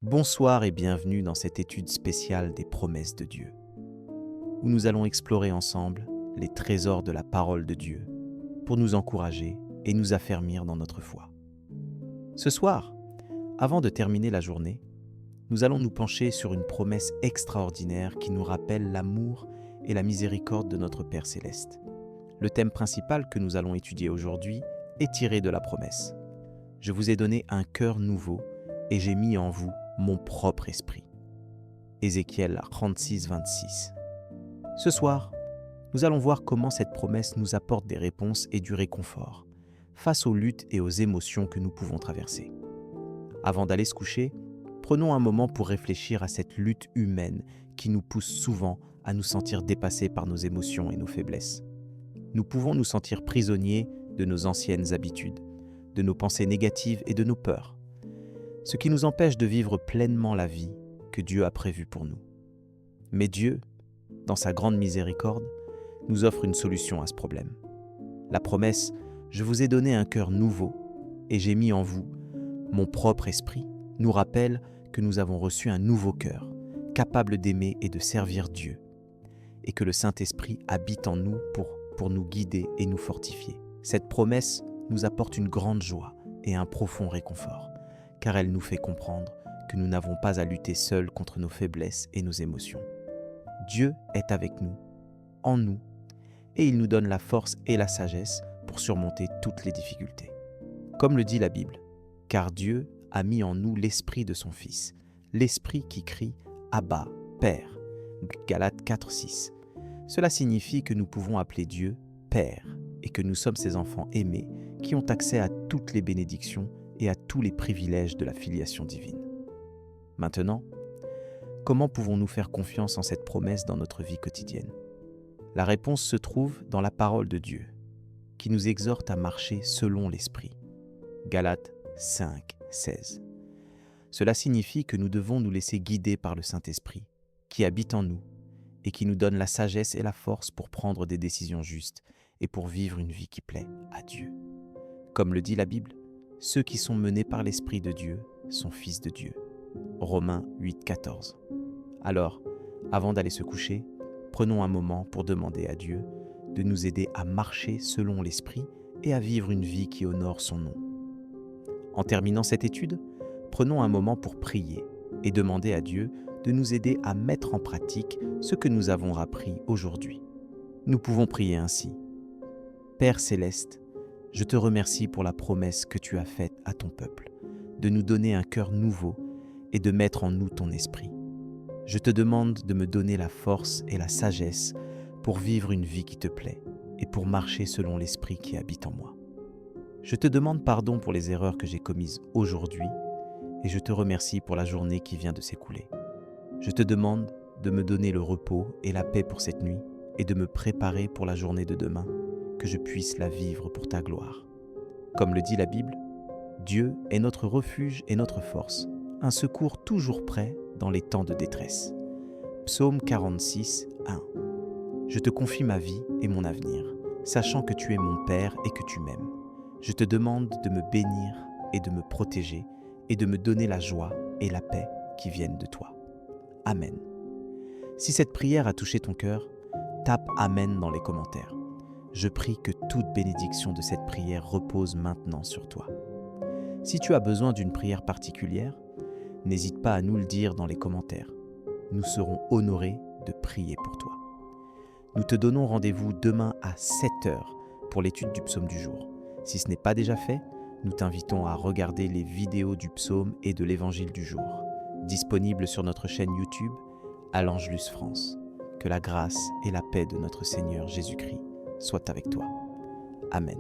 Bonsoir et bienvenue dans cette étude spéciale des promesses de Dieu, où nous allons explorer ensemble les trésors de la parole de Dieu pour nous encourager et nous affermir dans notre foi. Ce soir, avant de terminer la journée, nous allons nous pencher sur une promesse extraordinaire qui nous rappelle l'amour et la miséricorde de notre Père Céleste. Le thème principal que nous allons étudier aujourd'hui est tiré de la promesse. Je vous ai donné un cœur nouveau et j'ai mis en vous mon propre esprit. Ézéchiel 36, 26. Ce soir, nous allons voir comment cette promesse nous apporte des réponses et du réconfort face aux luttes et aux émotions que nous pouvons traverser. Avant d'aller se coucher, prenons un moment pour réfléchir à cette lutte humaine qui nous pousse souvent à nous sentir dépassés par nos émotions et nos faiblesses. Nous pouvons nous sentir prisonniers de nos anciennes habitudes, de nos pensées négatives et de nos peurs, ce qui nous empêche de vivre pleinement la vie que Dieu a prévue pour nous. Mais Dieu, dans sa grande miséricorde, nous offre une solution à ce problème. La promesse « Je vous ai donné un cœur nouveau et j'ai mis en vous mon propre esprit » nous rappelle que nous avons reçu un nouveau cœur, capable d'aimer et de servir Dieu, et que le Saint-Esprit habite en nous pour nous guider et nous fortifier. Cette promesse nous apporte une grande joie et un profond réconfort, car elle nous fait comprendre que nous n'avons pas à lutter seuls contre nos faiblesses et nos émotions. Dieu est avec nous, en nous, et il nous donne la force et la sagesse pour surmonter toutes les difficultés. Comme le dit la Bible, car Dieu a mis en nous l'esprit de son Fils, l'esprit qui crie « Abba, Père » Galates 4, 6. Cela signifie que nous pouvons appeler Dieu « Père » et que nous sommes ses enfants aimés qui ont accès à toutes les bénédictions et à tous les privilèges de la filiation divine. Maintenant, comment pouvons-nous faire confiance en cette promesse dans notre vie quotidienne ? La réponse se trouve dans la parole de Dieu, qui nous exhorte à marcher selon l'Esprit. Galates 5, 16. Cela signifie que nous devons nous laisser guider par le Saint-Esprit, qui habite en nous et qui nous donne la sagesse et la force pour prendre des décisions justes et pour vivre une vie qui plaît à Dieu. Comme le dit la Bible, ceux qui sont menés par l'Esprit de Dieu sont fils de Dieu. Romains 8, 14. Alors, avant d'aller se coucher, prenons un moment pour demander à Dieu de nous aider à marcher selon l'Esprit et à vivre une vie qui honore son nom. En terminant cette étude, prenons un moment pour prier et demander à Dieu de nous aider à mettre en pratique ce que nous avons appris aujourd'hui. Nous pouvons prier ainsi. Père Céleste, je te remercie pour la promesse que tu as faite à ton peuple, de nous donner un cœur nouveau et de mettre en nous ton esprit. Je te demande de me donner la force et la sagesse pour vivre une vie qui te plaît et pour marcher selon l'esprit qui habite en moi. Je te demande pardon pour les erreurs que j'ai commises aujourd'hui et je te remercie pour la journée qui vient de s'écouler. Je te demande de me donner le repos et la paix pour cette nuit et de me préparer pour la journée de demain, que je puisse la vivre pour ta gloire. Comme le dit la Bible, Dieu est notre refuge et notre force, un secours toujours prêt dans les temps de détresse. Psaume 46, 1. Je te confie ma vie et mon avenir, sachant que tu es mon Père et que tu m'aimes. Je te demande de me bénir et de me protéger et de me donner la joie et la paix qui viennent de toi. Amen. Si cette prière a touché ton cœur, tape Amen dans les commentaires. Je prie que toute bénédiction de cette prière repose maintenant sur toi. Si tu as besoin d'une prière particulière, n'hésite pas à nous le dire dans les commentaires. Nous serons honorés de prier pour toi. Nous te donnons rendez-vous demain à 7h pour l'étude du psaume du jour. Si ce n'est pas déjà fait, nous t'invitons à regarder les vidéos du psaume et de l'évangile du jour, disponibles sur notre chaîne YouTube, à l'Angelus France. Que la grâce et la paix de notre Seigneur Jésus-Christ soient avec toi. Amen.